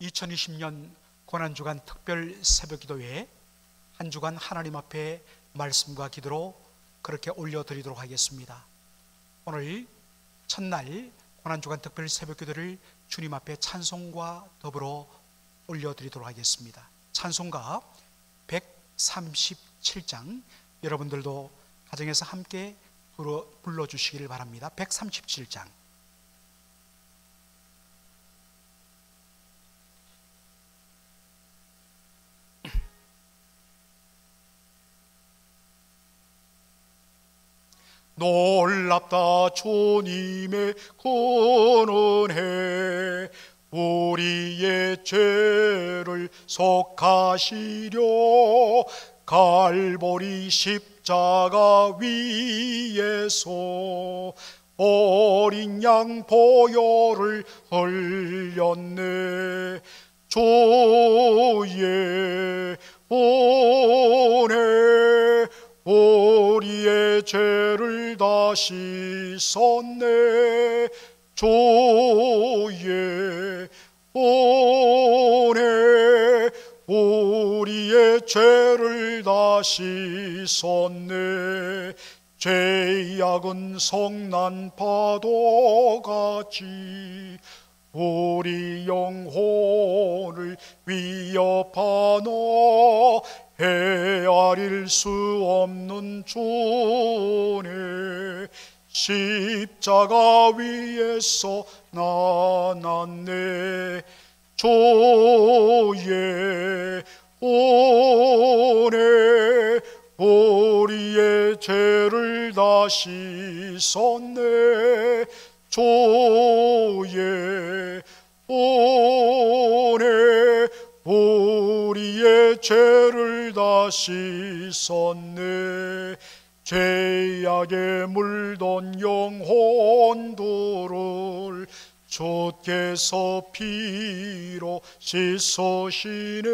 2020년 고난주간 특별 새벽기도회 한 주간 하나님 앞에 말씀과 기도로 그렇게 올려드리도록 하겠습니다. 오늘 첫날 고난주간 특별 새벽기도를 주님 앞에 찬송과 더불어 올려드리도록 하겠습니다. 찬송가 137장, 여러분들도 가정에서 함께 불러주시기를 바랍니다. 137장. 놀랍다 주님의 구원해 우리의 죄를 속하시려 갈보리 십자가 위에서 어린 양 보혈을 흘렸네. 주의 은혜 우리의 죄를 다 씻었네. 주의 은혜 우리의 죄를 다 씻었네. 죄악은 성난 파도같이 우리 영혼을 위협하노. 헤아릴 수 없는 주의 십자가 위에서 나눴네. 주의 은혜 우리의 죄를 다 씻었네. 주의 은혜 우리의 죄를 다 씻었네. 죄악에 물던 영혼들을 주께서 피로 씻으시네.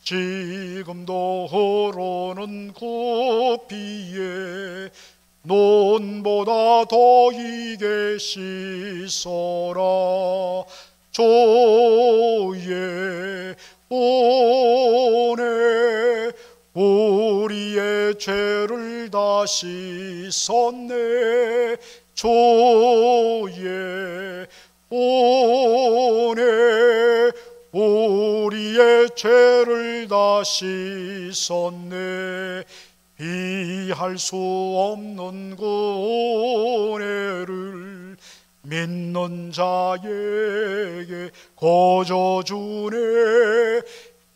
지금도 흐르는 그 피에 눈보다 더 이게 씻어라. 주의 은혜 우리의 죄를 다 씻었네. 주의 은혜 우리의 죄를 다 씻었네. 비할 수 없는 그 은혜를 믿는 자에게 거저주네.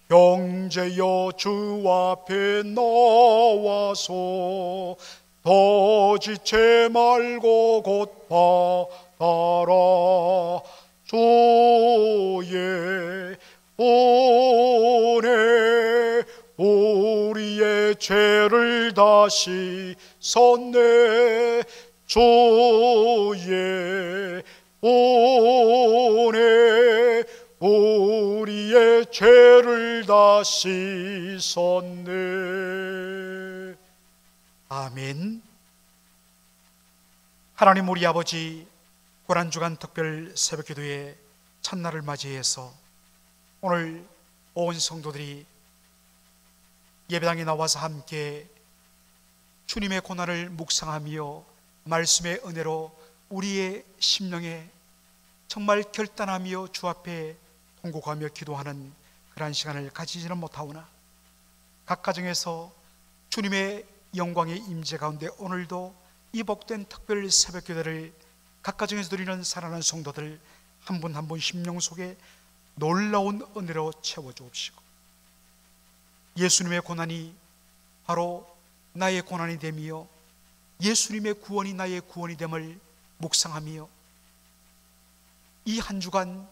형제여 주 앞에 나와서 더 지체 말고 곧 받아라. 주의 은혜 우리의 죄를 다 씻었네. 주의 은혜 우리의 죄를 다 씻었네. 아멘. 하나님 우리 아버지, 고난주간 특별 새벽기도의 첫날을 맞이해서 오늘 온 성도들이 예배당에 나와서 함께 주님의 고난을 묵상하며 말씀의 은혜로 우리의 심령에 정말 결단하며 주 앞에 통곡하며 기도하는 그러한 시간을 가지지는 못하오나 각 가정에서 주님의 영광의 임재 가운데 오늘도 이 복된 특별 새벽기도를 각 가정에서 드리는 사랑하는 성도들 한 분 한 분 심령 속에 놀라운 은혜로 채워주옵시고 예수님의 고난이 바로 나의 고난이 되며 예수님의 구원이 나의 구원이 됨을 묵상하며 이 한 주간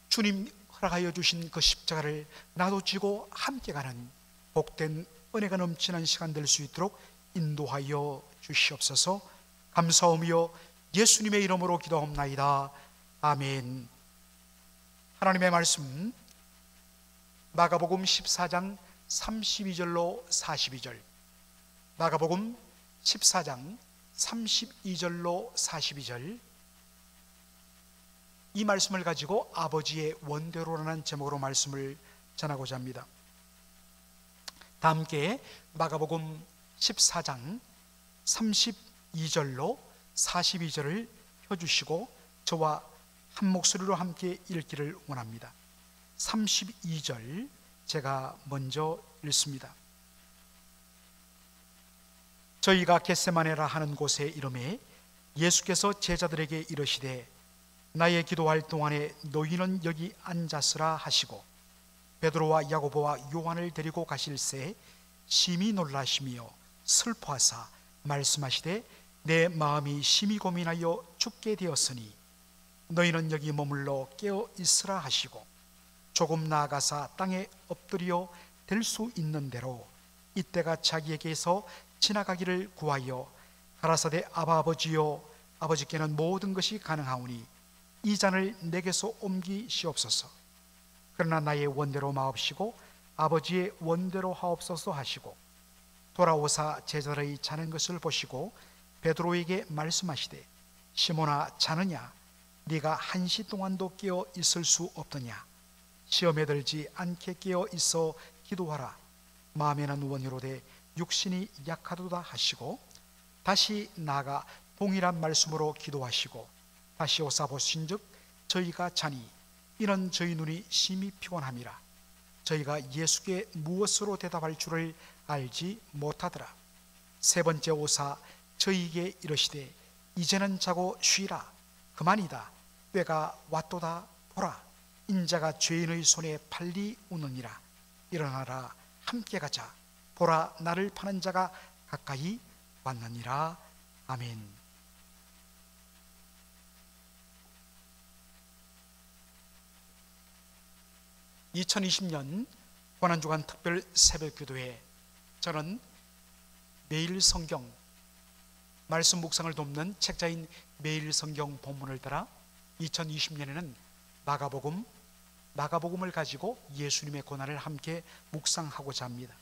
주님 허락하여 주신 그 십자가를 나도 지고 함께 가는 복된 은혜가 넘치는 시간 될 수 있도록 인도하여 주시옵소서. 감사하며 예수님의 이름으로 기도하옵나이다. 아멘. 하나님의 말씀 마가복음 14장 32절로 42절, 마가복음 14장 32절로 42절, 이 말씀을 가지고 아버지의 원대로라는 제목으로 말씀을 전하고자 합니다. 다 함께 마가복음 14장 32절로 42절을 펴주시고 저와 한 목소리로 함께 읽기를 원합니다. 32절 제가 먼저 읽습니다. 저희가 겟세마네라 하는 곳에 이르매 예수께서 제자들에게 이르시되 나의 기도할 동안에 너희는 여기 앉았으라 하시고 베드로와 야고보와 요한을 데리고 가실새 심히 놀라시며 슬퍼하사 말씀하시되 내 마음이 심히 고민하여 죽게 되었으니 너희는 여기 머물러 깨어 있으라 하시고 조금 나아가사 땅에 엎드려 될 수 있는 대로 이때가 자기에게서 지나가기를 구하여 가라사대 아버지여 아버지께는 모든 것이 가능하오니 이 잔을 내게서 옮기시옵소서. 그러나 나의 원대로 마옵시고 아버지의 원대로 하옵소서 하시고 돌아오사 제자들의 자는 것을 보시고 베드로에게 말씀하시되 시몬아 자느냐 네가 한시 동안도 깨어 있을 수 없더냐 시험에 들지 않게 깨어 있어 기도하라. 마음에는 원이로되 육신이 약하도다 하시고 다시 나아가 동일한 말씀으로 기도하시고 다시 오사 보신즉 저희가 자니 이는 저희 눈이 심히 피곤함이라. 저희가 예수께 무엇으로 대답할 줄을 알지 못하더라. 세 번째 오사 저희에게 이르시되 이제는 자고 쉬라. 그만이다. 때가 왔도다. 보라 인자가 죄인의 손에 팔리 우느니라. 일어나라 함께 가자. 보라 나를 파는 자가 가까이 왔느니라. 아멘. (2020년) 고난주간 특별 새벽기도회 저는 매일 성경 말씀 묵상을 돕는 책자인 매일 성경 본문을 따라 2020년에는 마가복음을 가지고 예수님의 고난을 함께 묵상하고자 합니다.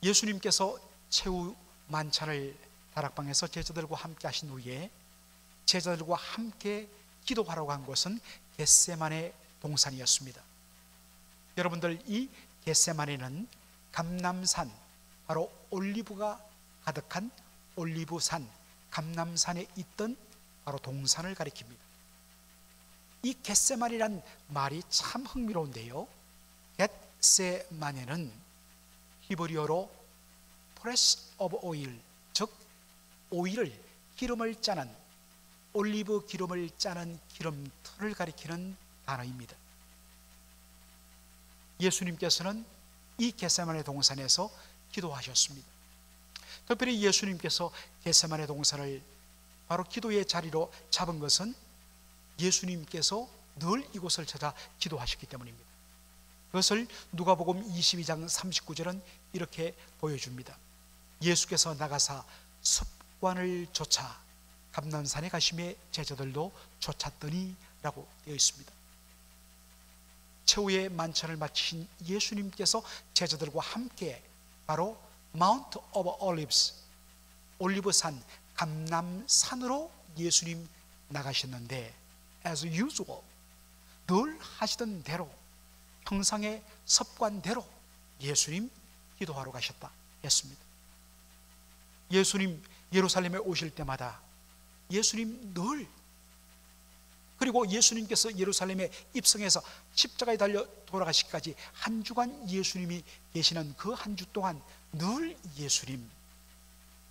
예수님께서 최후 만찬을 다락방에서 제자들과 함께 하신 후에 제자들과 함께 기도하라고 한 곳은 겟세마네 동산이었습니다. 여러분들 이 겟세마네는 감람산 바로 올리브가 가득한 올리브산 감람산에 있던 바로 동산을 가리킵니다. 이 겟세마네란 말이 참 흥미로운데요. 겟세마네는 히브리어로 프레스 오브 오일 즉 오일을 기름을 짜는 올리브 기름을 짜는 기름틀을 가리키는 단어입니다. 예수님께서는 이 겟세마네 동산에서 기도하셨습니다. 특별히 예수님께서 겟세마네 동산을 바로 기도의 자리로 잡은 것은 예수님께서 늘 이곳을 찾아 기도하셨기 때문입니다. 그것을 누가복음 22장 39절은 이렇게 보여줍니다. 예수께서 나가사 습관을 쫓아 감람산에 가심에 제자들도 쫓았더니 라고 되어 있습니다. 최후의 만찬을 마치신 예수님께서 제자들과 함께 바로 마운트 오브 올리브스 올리브산 감람산으로 예수님 나가셨는데 as usual 늘 하시던 대로 평상의 습관대로 예수님 기도하러 가셨다 했습니다. 예수님 예루살렘에 오실 때마다 예수님 늘 그리고 예수님께서 예루살렘에 입성해서 십자가에 달려 돌아가시기까지 한 주간 예수님이 계시는 그 한 주 동안 늘 예수님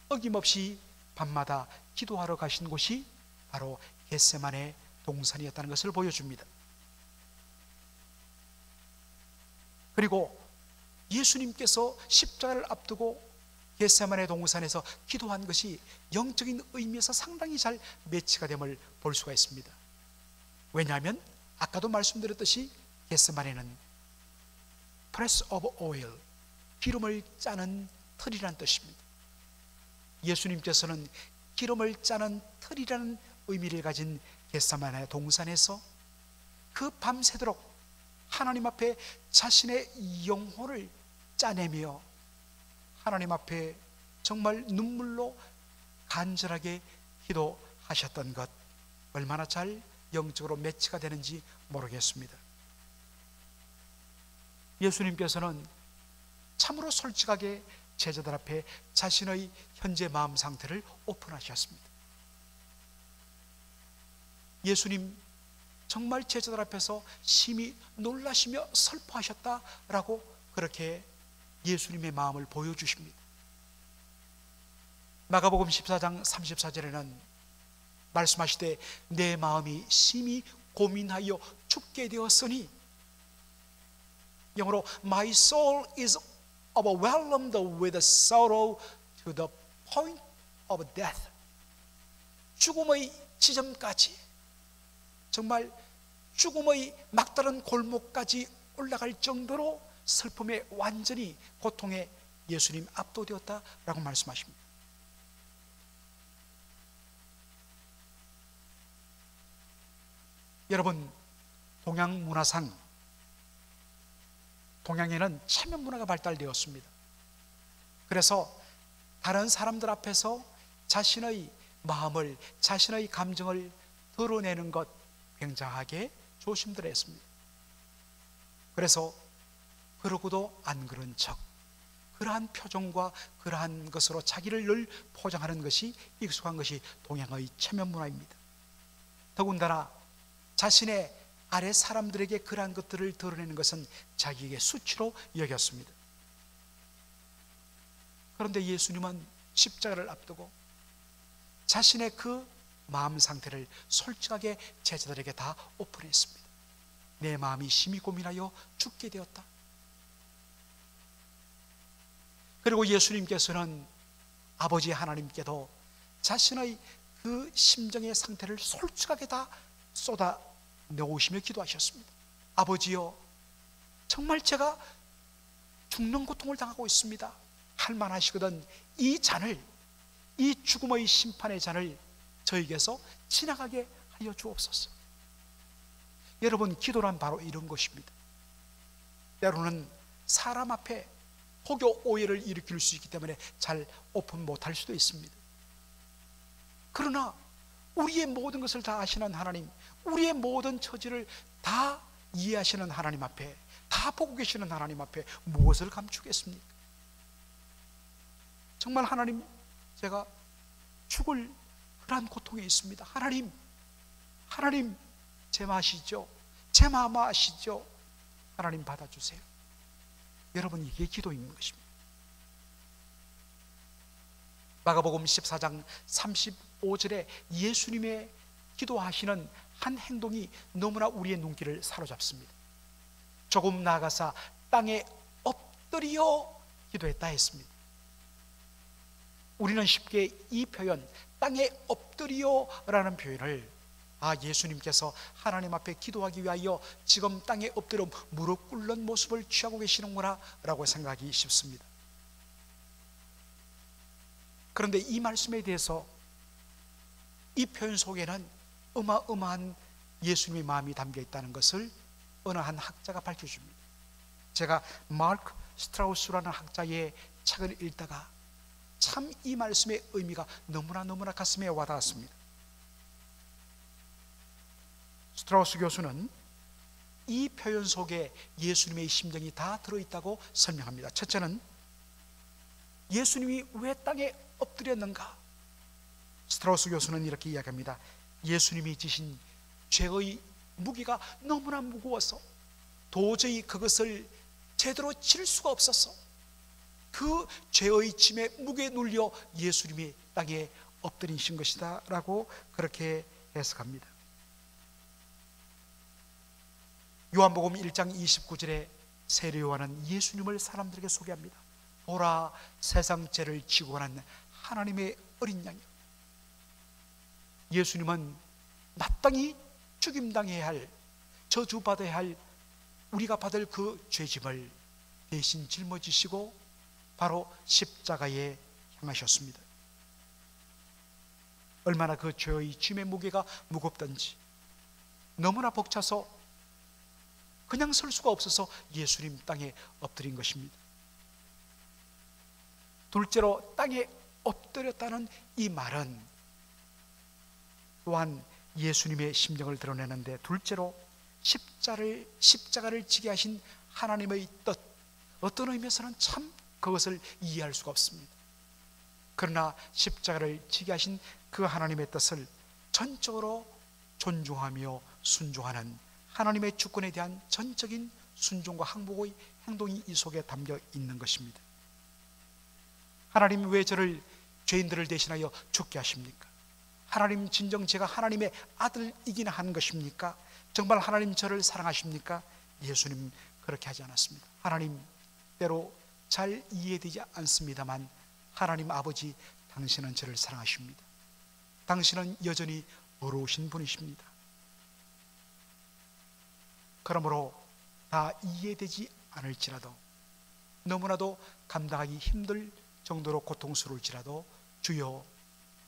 어김없이 밤마다 기도하러 가신 곳이 바로 겟세마네 동산이었다는 것을 보여줍니다. 그리고 예수님께서 십자가를 앞두고 겟세마네 동산에서 기도한 것이 영적인 의미에서 상당히 잘 매치가 됨을 볼 수가 있습니다. 왜냐하면 아까도 말씀드렸듯이 겟세마네는 press of oil 기름을 짜는 틀이라는 뜻입니다. 예수님께서는 기름을 짜는 틀이라는 의미를 가진 겟세마네 동산에서 그 밤새도록 하나님 앞에 자신의 영혼을 짜내며 하나님 앞에 정말 눈물로 간절하게 기도하셨던 것 얼마나 잘 영적으로 매치가 되는지 모르겠습니다. 예수님께서는 참으로 솔직하게 제자들 앞에 자신의 현재 마음 상태를 오픈하셨습니다. 예수님 정말 제자들 앞에서 심히 놀라시며 슬퍼하셨다라고 그렇게 예수님의 마음을 보여주십니다. 마가복음 14장 34절에는 말씀하시되 내 마음이 심히 고민하여 죽게 되었으니, 영어로 My soul is overwhelmed with sorrow to the point of death. 죽음의 지점까지, 정말 죽음의 막다른 골목까지 올라갈 정도로 슬픔에 완전히 고통에 예수님 압도되었다라고 말씀하십니다. 여러분, 동양 문화상 동양에는 체면 문화가 발달되었습니다. 그래서 다른 사람들 앞에서 자신의 마음을, 자신의 감정을 드러내는 것 굉장하게 조심들어 했습니다. 그래서 그러고도 안 그런 척, 그러한 표정과 그러한 것으로 자기를 늘 포장하는 것이 익숙한 것이 동양의 체면 문화입니다. 더군다나 자신의 아래 사람들에게 그러한 것들을 드러내는 것은 자기에게 수치로 여겼습니다. 그런데 예수님은 십자가를 앞두고 자신의 그 마음 상태를 솔직하게 제자들에게 다 오픈했습니다. 내 마음이 심히 고민하여 죽게 되었다. 그리고 예수님께서는 아버지 하나님께도 자신의 그 심정의 상태를 솔직하게 다 쏟아 내오시며 기도하셨습니다. 아버지여, 정말 제가 죽는 고통을 당하고 있습니다. 할만하시거든 이 잔을, 이 죽음의 심판의 잔을 저에게서 지나가게 하여 주옵소서. 여러분, 기도란 바로 이런 것입니다. 때로는 사람 앞에 혹여 오해를 일으킬 수 있기 때문에 잘 오픈 못할 수도 있습니다. 그러나 우리의 모든 것을 다 아시는 하나님, 우리의 모든 처지를 다 이해하시는 하나님 앞에, 다 보고 계시는 하나님 앞에 무엇을 감추겠습니까? 정말 하나님, 제가 죽을 그러한 고통에 있습니다. 하나님 제 마시죠, 제 마음 아시죠? 하나님 받아주세요. 여러분, 이게 기도인 것입니다. 마가복음 14장 35절에 예수님의 기도하시는 한 행동이 너무나 우리의 눈길을 사로잡습니다. 조금 나아가사 땅에 엎드려 기도했다 했습니다. 우리는 쉽게 이 표현, 땅에 엎드려라는 표현을 예수님께서 하나님 앞에 기도하기 위하여 지금 땅에 엎드려 무릎 꿇는 모습을 취하고 계시는구나 라고 생각하기 쉽습니다. 그런데 이 말씀에 대해서 이 표현 속에는 어마어마한 예수님의 마음이 담겨 있다는 것을 어느 한 학자가 밝혀줍니다. 제가 마크 스트라우스라는 학자의 책을 읽다가 참 이 말씀의 의미가 너무나 가슴에 와닿았습니다. 스트라우스 교수는 이 표현 속에 예수님의 심정이 다 들어있다고 설명합니다. 첫째는 예수님이 왜 땅에 엎드렸는가? 스트라우스 교수는 이렇게 이야기합니다. 예수님이 지신 죄의 무게가 너무나 무거워서 도저히 그것을 제대로 질 수가 없어서 그 죄의 짐에 무게에 눌려 예수님이 땅에 엎드리신 것이다 라고 그렇게 해석합니다. 요한복음 1장 29절에 세례 요한은 예수님을 사람들에게 소개합니다. 보라, 세상 죄를 지고 가는 하나님의 어린 양이요. 예수님은 마땅히 죽임당해야 할, 저주받아야 할 우리가 받을 그 죄짐을 대신 짊어지시고 바로 십자가에 향하셨습니다. 얼마나 그 죄의 짐의 무게가 무겁던지, 너무나 벅차서 그냥 설 수가 없어서 예수님 땅에 엎드린 것입니다. 둘째로 땅에 엎드렸다는 이 말은 또한 예수님의 심정을 드러내는데, 둘째로 십자가를 지게 하신 하나님의 뜻, 어떤 의미에서는 참 그것을 이해할 수가 없습니다. 그러나 십자가를 지게 하신 그 하나님의 뜻을 전적으로 존중하며 순종하는 하나님의 주권에 대한 전적인 순종과 항복의 행동이 이 속에 담겨 있는 것입니다. 하나님, 왜 저를, 죄인들을 대신하여 죽게 하십니까? 하나님, 진정 제가 하나님의 아들이긴 한 것입니까? 정말 하나님 저를 사랑하십니까? 예수님 그렇게 하지 않았습니다. 하나님, 때로 잘 이해되지 않습니다만 하나님 아버지, 당신은 저를 사랑하십니다. 당신은 여전히 어려우신 분이십니다. 그러므로 다 이해되지 않을지라도, 너무나도 감당하기 힘들 정도로 고통스러울지라도 주여,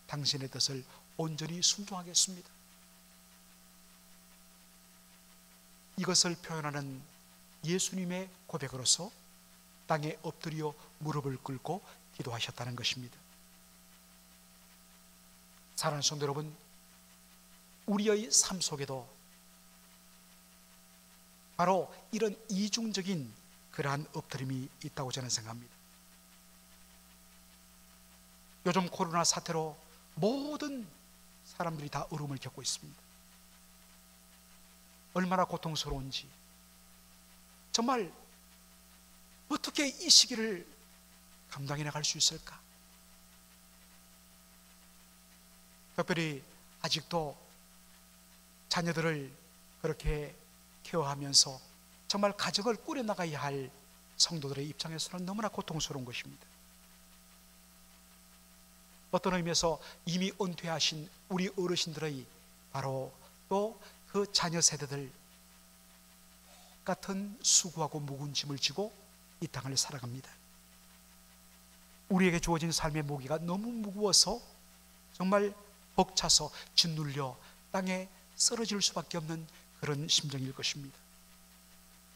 당신의 뜻을 온전히 순종하겠습니다. 이것을 표현하는 예수님의 고백으로서 땅에 엎드려 무릎을 꿇고 기도하셨다는 것입니다. 사랑하는 성도 여러분, 우리의 삶 속에도 바로 이런 이중적인 그러한 엎드림이 있다고 저는 생각합니다. 요즘 코로나 사태로 모든 사람들이 다 어려움을 겪고 있습니다. 얼마나 고통스러운지, 정말 어떻게 이 시기를 감당해 나갈 수 있을까? 특별히 아직도 자녀들을 그렇게 케어하면서 정말 가정을 꾸려나가야 할 성도들의 입장에서는 너무나 고통스러운 것입니다. 어떤 의미에서 이미 은퇴하신 우리 어르신들의 바로 또 그 자녀 세대들, 똑같은 수고하고 무거운 짐을 지고 이 땅을 살아갑니다. 우리에게 주어진 삶의 무게가 너무 무거워서 정말 벅차서 짓눌려 땅에 쓰러질 수밖에 없는 그런 심정일 것입니다.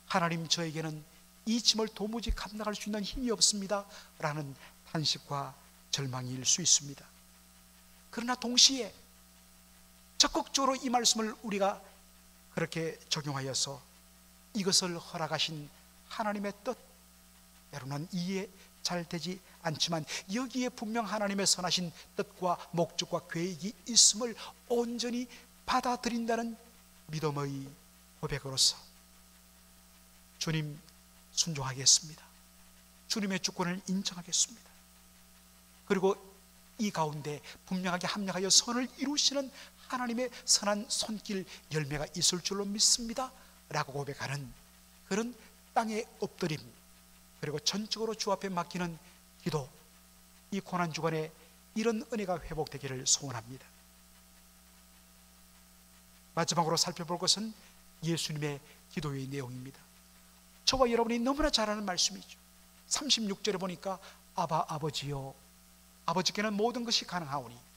하나님, 저에게는 이 짐을 도무지 감당할 수 있는 힘이 없습니다 라는 탄식과 절망일 수 있습니다. 그러나 동시에 적극적으로 이 말씀을 우리가 그렇게 적용하여서 이것을 허락하신 하나님의 뜻, 때로는 이해 잘 되지 않지만 여기에 분명 하나님의 선하신 뜻과 목적과 계획이 있음을 온전히 받아들인다는 믿음의 고백으로서 주님, 순종하겠습니다. 주님의 주권을 인정하겠습니다. 그리고 이 가운데 분명하게 합력하여 선을 이루시는 하나님의 선한 손길 열매가 있을 줄로 믿습니다 라고 고백하는 그런 땅의 엎드림, 그리고 전적으로 주 앞에 맡기는 기도, 이 고난주간에 이런 은혜가 회복되기를 소원합니다. 마지막으로 살펴볼 것은 예수님의 기도의 내용입니다. 저와 여러분이 너무나 잘 아는 말씀이죠. 36절에 보니까 아바, 아버지여, 아버지께는 모든 것이 가능하오니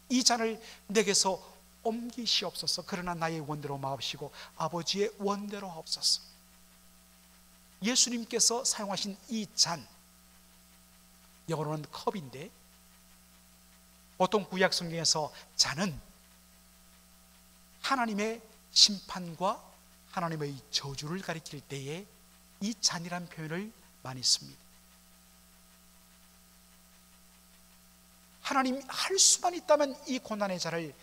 이 잔을 내게서 옮기시옵소서. 그러나 나의 원대로 마옵시고 아버지의 원대로 하옵소서. 예수님께서 사용하신 이 잔, 영어로는 컵인데, 보통 구약 성경에서 잔은 하나님의 심판과 하나님의 저주를 가리킬 때에 이 잔이란 표현을 많이 씁니다. 하나님, 할 수만 있다면 이 고난의 잔을,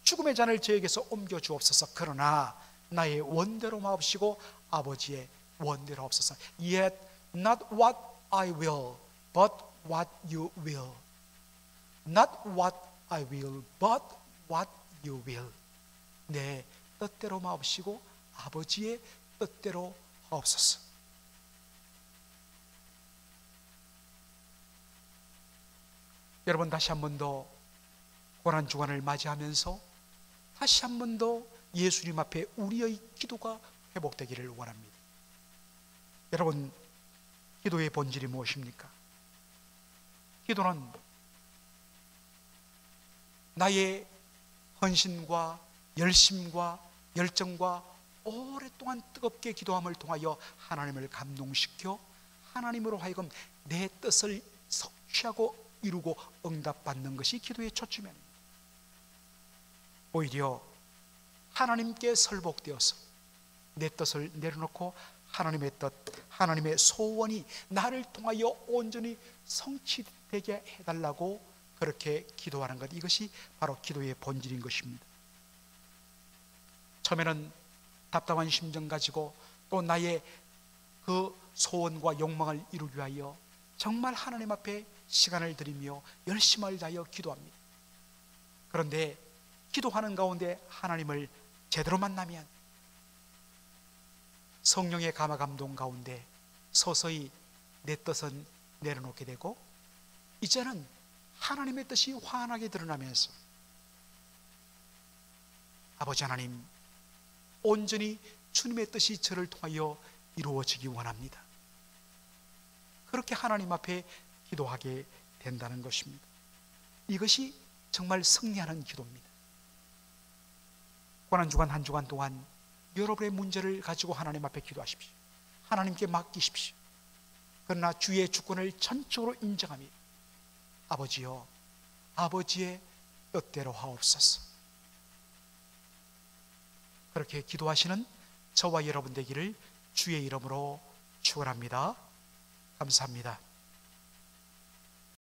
죽음의 잔을 저에게서 옮겨 주옵소서. 그러나 나의 원대로 마옵시고 아버지의 원대로 하옵소서. Yet not what I will, but what you will. Not what I will, but what you will. 내 뜻대로 마옵시고 아버지의 뜻대로 하옵소서. 여러분, 다시 한 번 더 고난주간을 맞이하면서 다시 한 번 더 예수님 앞에 우리의 기도가 회복되기를 원합니다. 여러분, 기도의 본질이 무엇입니까? 기도는 나의 헌신과 열심과 열정과 오랫동안 뜨겁게 기도함을 통하여 하나님을 감동시켜 하나님으로 하여금 내 뜻을 성취하고 이루고 응답받는 것이 기도의 초점입니다. 오히려 하나님께 설복되어서 내 뜻을 내려놓고 하나님의 뜻, 하나님의 소원이 나를 통하여 온전히 성취되게 해달라고 그렇게 기도하는 것, 이것이 바로 기도의 본질인 것입니다. 처음에는 답답한 심정 가지고 또 나의 그 소원과 욕망을 이루기 위하여 정말 하나님 앞에 시간을 들이며 열심을 다하여 기도합니다. 그런데 기도하는 가운데 하나님을 제대로 만나면 성령의 감화 감동 가운데 서서히 내 뜻은 내려놓게 되고 이제는 하나님의 뜻이 환하게 드러나면서 아버지 하나님, 온전히 주님의 뜻이 저를 통하여 이루어지기 원합니다. 그렇게 하나님 앞에 기도하게 된다는 것입니다. 이것이 정말 승리하는 기도입니다. 고난주간 한 주간 동안 여러분의 문제를 가지고 하나님 앞에 기도하십시오. 하나님께 맡기십시오. 그러나 주의 주권을 전적으로 인정하며 아버지여, 아버지의 뜻대로 하옵소서. 그렇게 기도하시는 저와 여러분 되기를 주의 이름으로 축원합니다. 감사합니다.